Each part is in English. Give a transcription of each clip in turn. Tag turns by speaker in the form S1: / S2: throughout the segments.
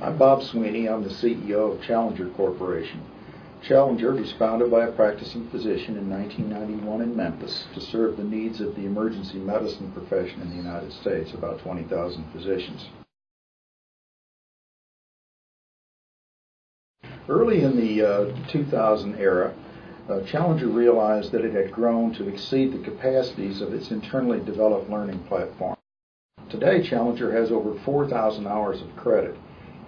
S1: I'm Bob Sweeney. I'm the CEO of Challenger Corporation. Challenger was founded by a practicing physician in 1991 in Memphis to serve the needs of the emergency medicine profession in the United States, about 20,000 physicians. Early in the 2000 era, Challenger realized that it had grown to exceed the capacities of its internally developed learning platform. Today, Challenger has over 4,000 hours of credit.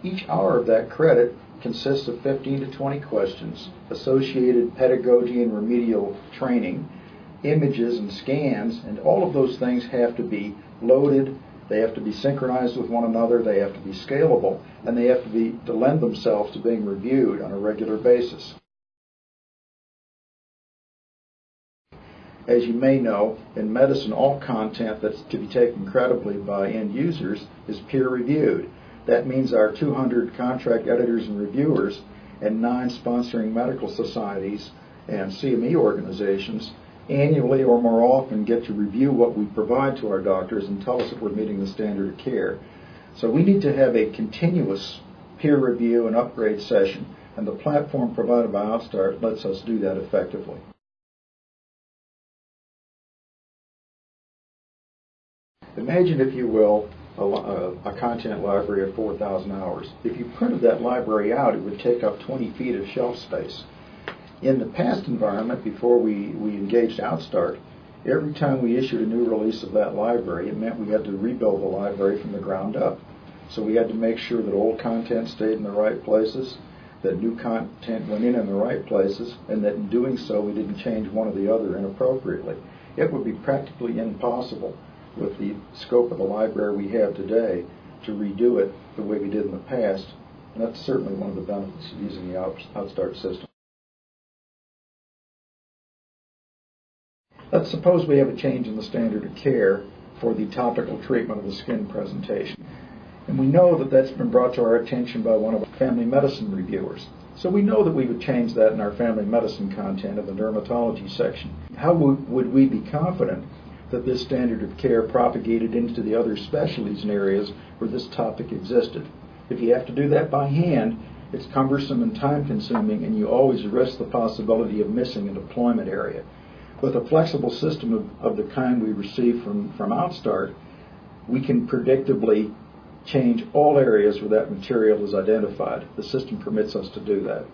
S1: Each hour of that credit consists of 15 to 20 questions, associated pedagogy and remedial training, images and scans, and all of those things have to be loaded, they have to be synchronized with one another, they have to be scalable, and they have to lend themselves to being reviewed on a regular basis. As you may know, in medicine, all content that's to be taken credibly by end users is peer-reviewed. That means our 200 contract editors and reviewers and 9 sponsoring medical societies and CME organizations annually or more often get to review what we provide to our doctors and tell us if we're meeting the standard of care. So we need to have a continuous peer review and upgrade session, and the platform provided by OutStart lets us do that effectively. Imagine, if you will, a content library of 4,000 hours. If you printed that library out, it would take up 20 feet of shelf space. In the past environment, before we engaged OutStart, every time we issued a new release of that library, it meant we had to rebuild the library from the ground up. So we had to make sure that old content stayed in the right places, that new content went in the right places, and that in doing so we didn't change one or the other inappropriately. It would be practically impossible with the scope of the library we have today to redo it the way we did in the past, and that's certainly one of the benefits of using the OutStart system. Let's suppose we have a change in the standard of care for the topical treatment of the skin presentation, and we know that that's been brought to our attention by one of our family medicine reviewers. So we know that we would change that in our family medicine content in the dermatology section. How would we be confident that this standard of care propagated into the other specialties and areas where this topic existed? If you have to do that by hand, it's cumbersome and time-consuming, and you always risk the possibility of missing a deployment area. With a flexible system of the kind we receive from OutStart, we can predictably change all areas where that material is identified. The system permits us to do that.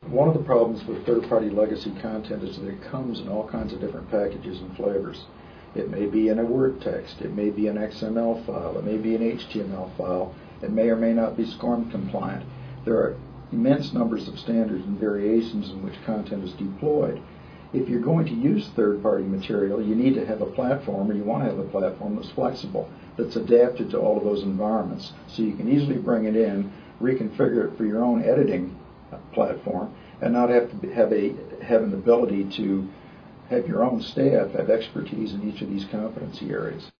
S1: One of the problems with third-party legacy content is that it comes in all kinds of different packages and flavors. It may be in a Word text, it may be an XML file, it may be an HTML file, it may or may not be SCORM compliant. There are immense numbers of standards and variations in which content is deployed. If you're going to use third-party material, you need to have a platform, or you want to have a platform that's flexible, that's adapted to all of those environments, so you can easily bring it in, reconfigure it for your own editing platform, and not have to have an ability to have your own staff have expertise in each of these competency areas.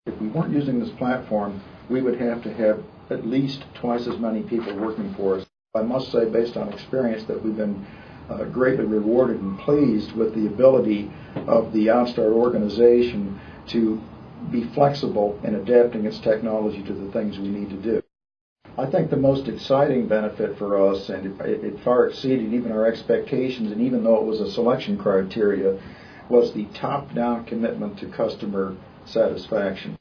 S1: If we weren't using this platform, we would have to have at least twice as many people working for us. I must say, based on experience, that we've been greatly rewarded and pleased with the ability of the OutStart organization to be flexible in adapting its technology to the things we need to do. I think the most exciting benefit for us, and it far exceeded even our expectations, and even though it was a selection criteria, was the top-down commitment to customer satisfaction.